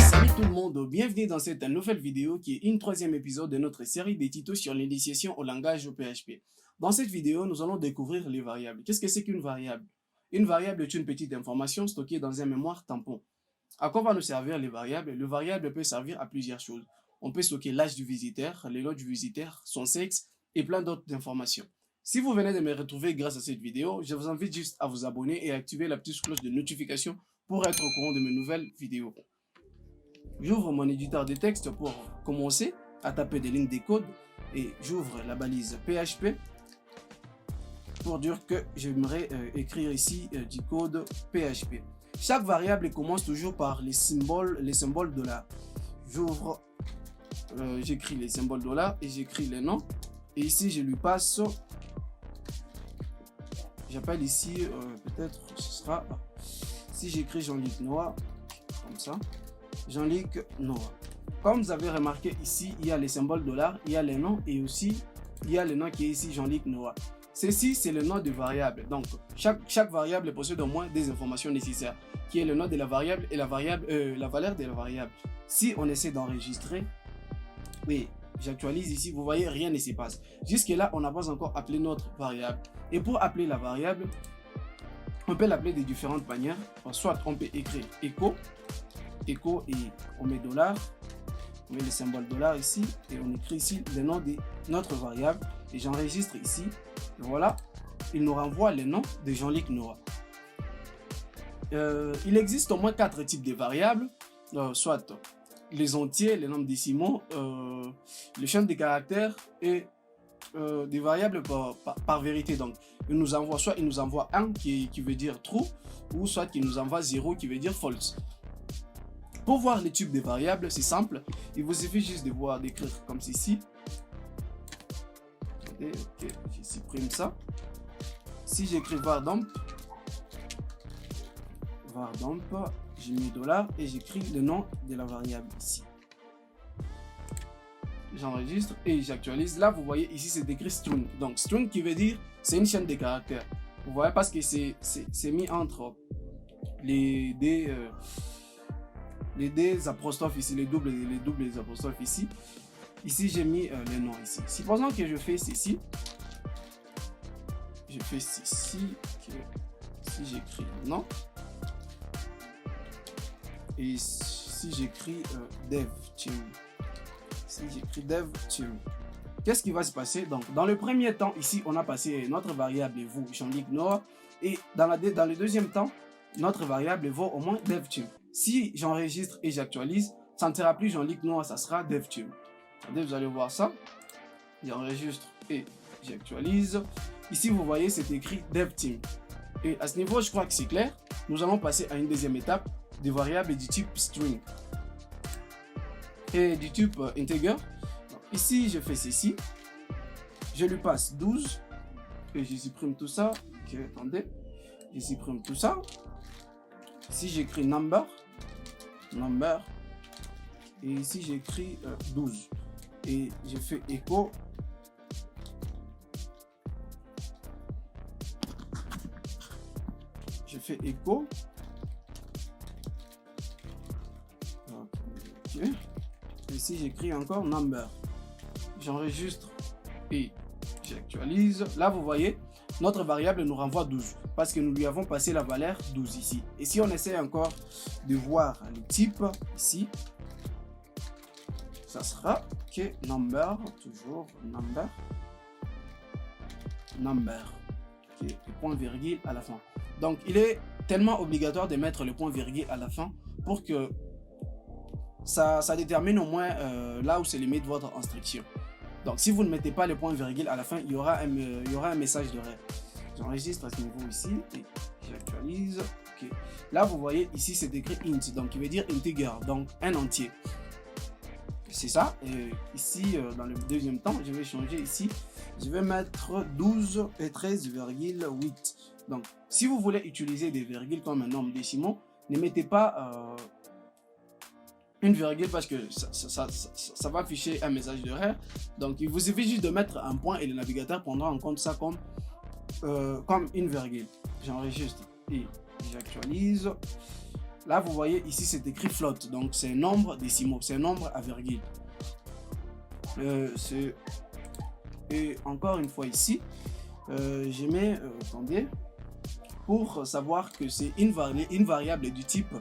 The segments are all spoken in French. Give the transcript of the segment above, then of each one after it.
Salut tout le monde, bienvenue dans cette nouvelle vidéo qui est une troisième épisode de notre série des tutos sur l'initiation au langage PHP. Dans cette vidéo, nous allons découvrir les variables. Qu'est-ce que c'est qu'une variable? Une variable est une petite information stockée dans un mémoire tampon. À quoi va nous servir les variables? Le variable peut servir à plusieurs choses. On peut stocker l'âge du visiteur, le nom du visiteur, son sexe et plein d'autres informations. Si vous venez de me retrouver grâce à cette vidéo, je vous invite juste à vous abonner et à activer la petite cloche de notification pour être au courant de mes nouvelles vidéos. J'ouvre mon éditeur de texte pour commencer à taper des lignes de code et j'ouvre la balise PHP pour dire que j'aimerais écrire ici du code PHP. Chaque variable commence toujours par les symboles $. J'ouvre, j'écris les symboles $, et j'écris les noms. Et ici, je lui passe, j'appelle ici, peut-être ce sera, si j'écris Jean-Luc Noah, comme ça, Jean-Luc Noah. Comme vous avez remarqué ici, il y a les symboles $, il y a les noms et aussi, il y a le nom qui est ici Jean-Luc Noah. Ceci, c'est le nom de variable. Donc, chaque variable possède au moins des informations nécessaires, qui est le nom de la variable et la valeur de la variable. Si on essaie d'enregistrer, oui, j'actualise ici, vous voyez, rien ne se passe. Jusque-là, on n'a pas encore appelé notre variable. Et pour appeler la variable, on peut l'appeler de différentes manières. Soit on peut écrire echo et on met $, on met le symbole $, ici et on écrit ici le nom de notre variable et j'enregistre ici et voilà, il nous renvoie le nom de Jean-Luc Noah. Il existe au moins 4 types de variables, soit les entiers, les nombres décimaux, les chaînes de caractères et des variables par vérité. Donc il nous envoie soit il nous envoie 1 qui veut dire true ou soit il nous envoie 0 qui veut dire false. Pour voir les types de variables, c'est simple. Il vous suffit juste de voir, d'écrire comme ceci. Attendez, ok, je supprime ça. Si j'écris vardump, je mets $, et j'écris le nom de la variable ici. J'enregistre et j'actualise. Là, vous voyez ici, c'est écrit string. Donc, string qui veut dire, c'est une chaîne de caractères. Vous voyez, parce que c'est mis entre les des apostrophes ici, les doubles apostrophes ici. Ici, j'ai mis les noms ici. Supposons que je fais ceci. Que si j'écris nom et si j'écris dev team. Si j'écris dev team. Qu'est-ce qui va se passer? Donc, dans le premier temps, ici, on a passé notre variable vous, Jean-Luc Noah. Et dans le deuxième temps, notre variable vaut au moins dev team. Si j'enregistre et j'actualise, ça ne sera plus Jean-Luc Noah, ça sera DevTeam. Vous allez voir ça. J'enregistre et j'actualise. Ici, vous voyez, c'est écrit DevTeam. Et à ce niveau, je crois que c'est clair. Nous allons passer à une deuxième étape des variables du type string et du type integer. Donc, ici, je fais ceci. Je lui passe 12 et je supprime tout ça. Ok, attendez. Je supprime tout ça. Si j'écris number, et ici j'écris 12 et je fais echo, ok. Et ici j'écris encore number, j'enregistre et j'actualise. Là vous voyez, notre variable nous renvoie 12 parce que nous lui avons passé la valeur 12 ici. Et si on essaie encore de voir le type ici, ça sera que number, toujours number, okay, le point virgule à la fin. Donc il est tellement obligatoire de mettre le point virgule à la fin pour que ça détermine au moins là où se limite votre instruction. Donc si vous ne mettez pas le point virgule à la fin, il y aura un message d'erreur. J'enregistre à ce niveau ici et j'actualise. Okay. Là vous voyez ici c'est écrit int, donc il veut dire integer, donc un entier. C'est ça. Et ici dans le deuxième temps, je vais changer ici. Je vais mettre 12 et 13,8. Donc si vous voulez utiliser des virgules comme un nombre décimaux, ne mettez pas une virgule parce que ça va afficher un message d'erreur. Donc il vous suffit juste de mettre un point et le navigateur prendra en compte ça comme une virgule. J'enregistre et j'actualise. Là vous voyez ici c'est écrit float, donc c'est un nombre décimaux, c'est un nombre à virgule. Et encore une fois ici, je mets, attendez, pour savoir que c'est une variable du type,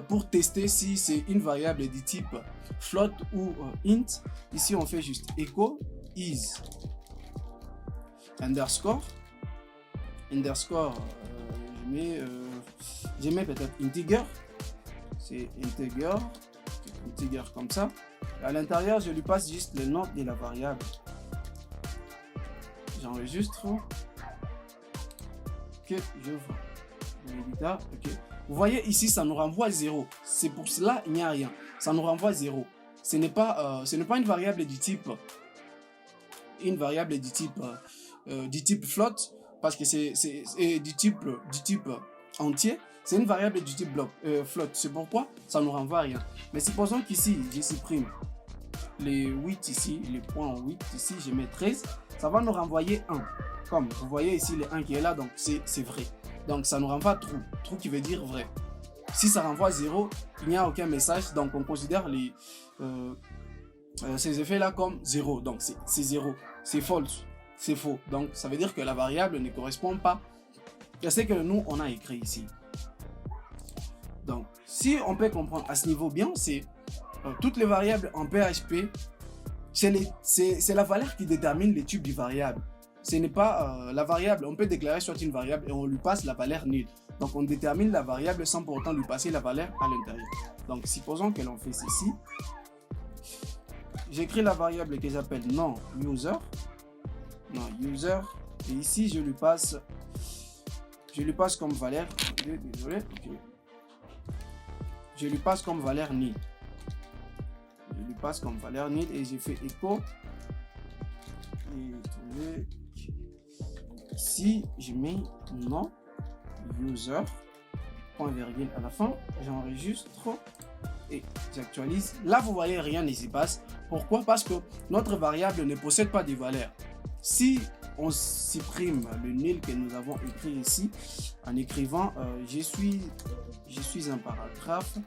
pour tester si c'est une variable du type float ou int, ici on fait juste echo is underscore, je mets peut-être integer, c'est integer comme ça. À l'intérieur, je lui passe juste le nom de la variable. J'enregistre. Ok, j'ouvre l'éditeur. Ok. Vous voyez ici, ça nous renvoie 0. C'est pour cela il n'y a rien. Ça nous renvoie 0. Ce n'est pas une variable du type du type float parce que c'est du type entier. C'est une variable du type bloc float. C'est pourquoi ça nous renvoie rien. Mais supposons qu'ici, je supprime les 8 ici, les points 8 ici, je mets 13, ça va nous renvoyer 1. Comme vous voyez ici, le 1 qui est là, donc c'est vrai. Donc ça nous renvoie true. True qui veut dire vrai. Si ça renvoie 0, il n'y a aucun message, donc on considère ces effets-là comme 0. Donc c'est 0. C'est false. C'est faux. Donc ça veut dire que la variable ne correspond pas à ce que nous, on a écrit ici. Donc, si on peut comprendre à ce niveau bien, c'est toutes les variables en PHP, c'est la valeur qui détermine le type du variable. Ce n'est pas la variable, on peut déclarer soit une variable et on lui passe la valeur nulle. Donc, on détermine la variable sans pour autant lui passer la valeur à l'intérieur. Donc, supposons que l'on fait ceci. J'écris la variable que j'appelle non-user. Non-user. Et ici, je lui passe comme valeur. Désolé. Okay. Je lui passe comme valeur nil. Et j'ai fait echo. Et ici, je mets non user point virgule à la fin. J'enregistre et j'actualise. Là, vous voyez, rien ne s'y passe. Pourquoi? Parce que notre variable ne possède pas de valeur. Si on supprime le nil que nous avons écrit ici en écrivant je suis un paragraphe,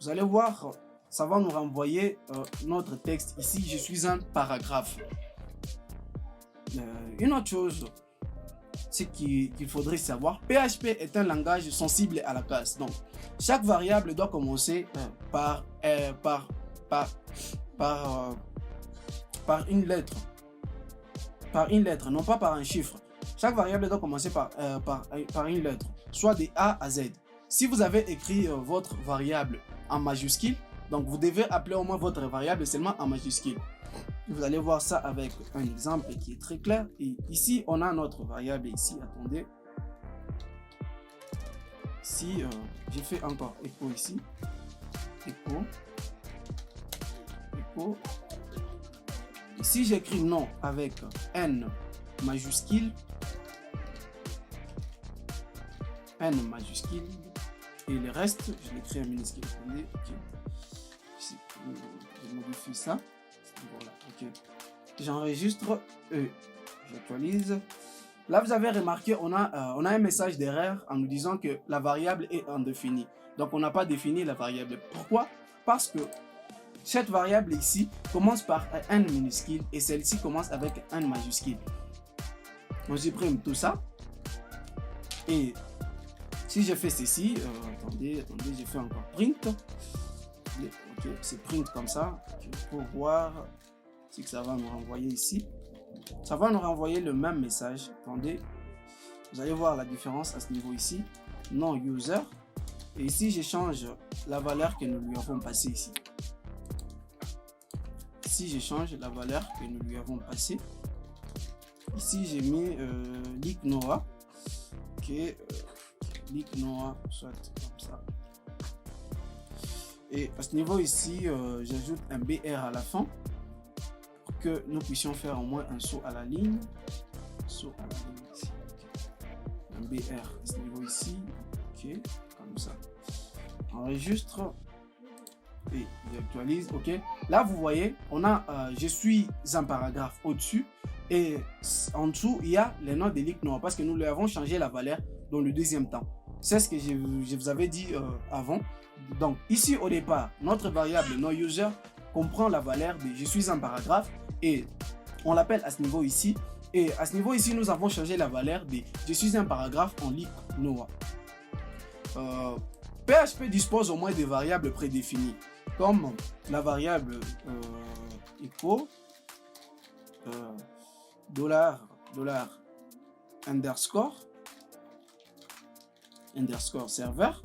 vous allez voir, ça va nous renvoyer notre texte ici, je suis un paragraphe. Une autre chose, c'est qu'il faudrait savoir, PHP est un langage sensible à la casse. Donc chaque variable doit commencer par une lettre. Non pas par un chiffre. Chaque variable doit commencer par une lettre, soit de A à Z. Si vous avez écrit votre variable en majuscule, donc vous devez appeler au moins votre variable seulement en majuscule. Vous allez voir ça avec un exemple qui est très clair. Et ici, on a notre variable ici. Attendez. Si j'ai fait encore echo ici, echo. Ici, j'écris non avec N majuscule, et le reste, je l'écris en minuscule. Attendez, ok. Je modifie ça. Voilà, ok. J'enregistre E. J'actualise. Là, vous avez remarqué, on a un message d'erreur en nous disant que la variable est indéfinie. Donc, on n'a pas défini la variable. Pourquoi? Parce que cette variable ici commence par un minuscule et celle-ci commence avec un majuscule. On supprime tout ça. Et si je fais ceci, attendez, je fais encore print. Ok, c'est print comme ça. Pour voir ce que ça va nous renvoyer ici. Ça va nous renvoyer le même message. Attendez, vous allez voir la différence à ce niveau ici. Non user. Et ici, je change la valeur que nous lui avons passée ici. Ici, je change la valeur que nous lui avons passée. Ici, j'ai mis l'ignora. Ok, l'ignora, soit comme ça. Et à ce niveau ici, j'ajoute un BR à la fin pour que nous puissions faire au moins un saut à la ligne. saut à la ligne ici. Un BR à ce niveau ici. Ok, comme ça. Enregistre et j'actualise. Ok, là vous voyez, on a je suis un paragraphe au-dessus et en dessous il y a les noms des lignes noires parce que nous lui avons changé la valeur dans le deuxième temps. C'est ce que je vous avais dit avant. Donc ici au départ, notre variable noUser comprend la valeur de je suis un paragraphe et on l'appelle à ce niveau ici. Et à ce niveau ici, nous avons changé la valeur de je suis un paragraphe en ligne noire. PHP dispose au moins des variables prédéfinies comme la variable echo $underscore serveur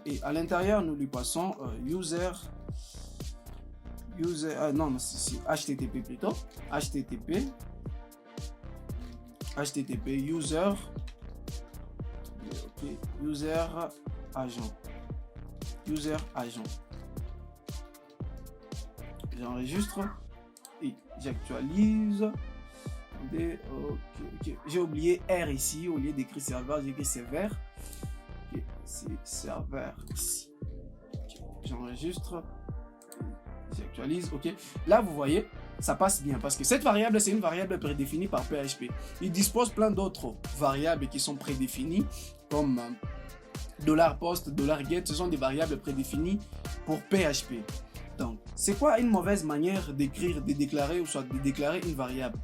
et à l'intérieur nous lui passons user non c'est HTTP plutôt HTTP user agent j'enregistre et j'actualise. Ok. J'ai oublié R ici, au lieu d'écrire serveur, j'ai écrit serveur. Ok, c'est serveur ici. Okay. J'enregistre, j'actualise. Ok, là vous voyez, ça passe bien parce que cette variable, c'est une variable prédéfinie par PHP. Il dispose plein d'autres variables qui sont prédéfinies comme $post, $get, ce sont des variables prédéfinies pour PHP. Donc, c'est quoi une mauvaise manière d'écrire, de déclarer ou soit de déclarer une variable?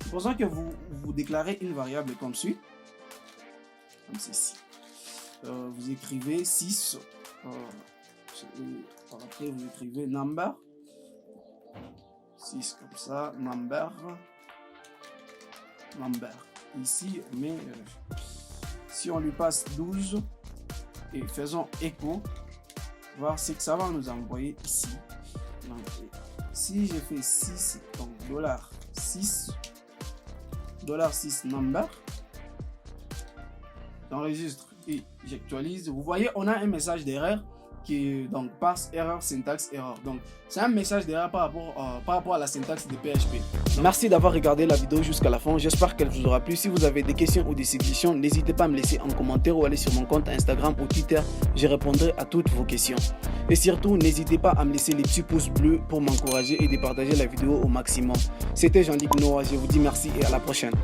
Supposons que vous déclarez une variable comme suit, comme ceci. Vous écrivez 6, après vous écrivez number, 6 comme ça, number. Ici, mais si on lui passe 12 et faisons echo, voir ce que ça va nous envoyer ici. Donc, si je fais 6, donc $6 number, j'enregistre et j'actualise. Vous voyez, on a un message d'erreur qui est donc parse erreur, syntaxe erreur. Donc, c'est un message d'erreur par rapport à la syntaxe de PHP. Merci d'avoir regardé la vidéo jusqu'à la fin. J'espère qu'elle vous aura plu. Si vous avez des questions ou des suggestions, n'hésitez pas à me laisser en commentaire ou aller sur mon compte Instagram ou Twitter. Je répondrai à toutes vos questions. Et surtout, n'hésitez pas à me laisser les petits pouces bleus pour m'encourager et de partager la vidéo au maximum. C'était Jean-Luc Noah. Je vous dis merci et à la prochaine.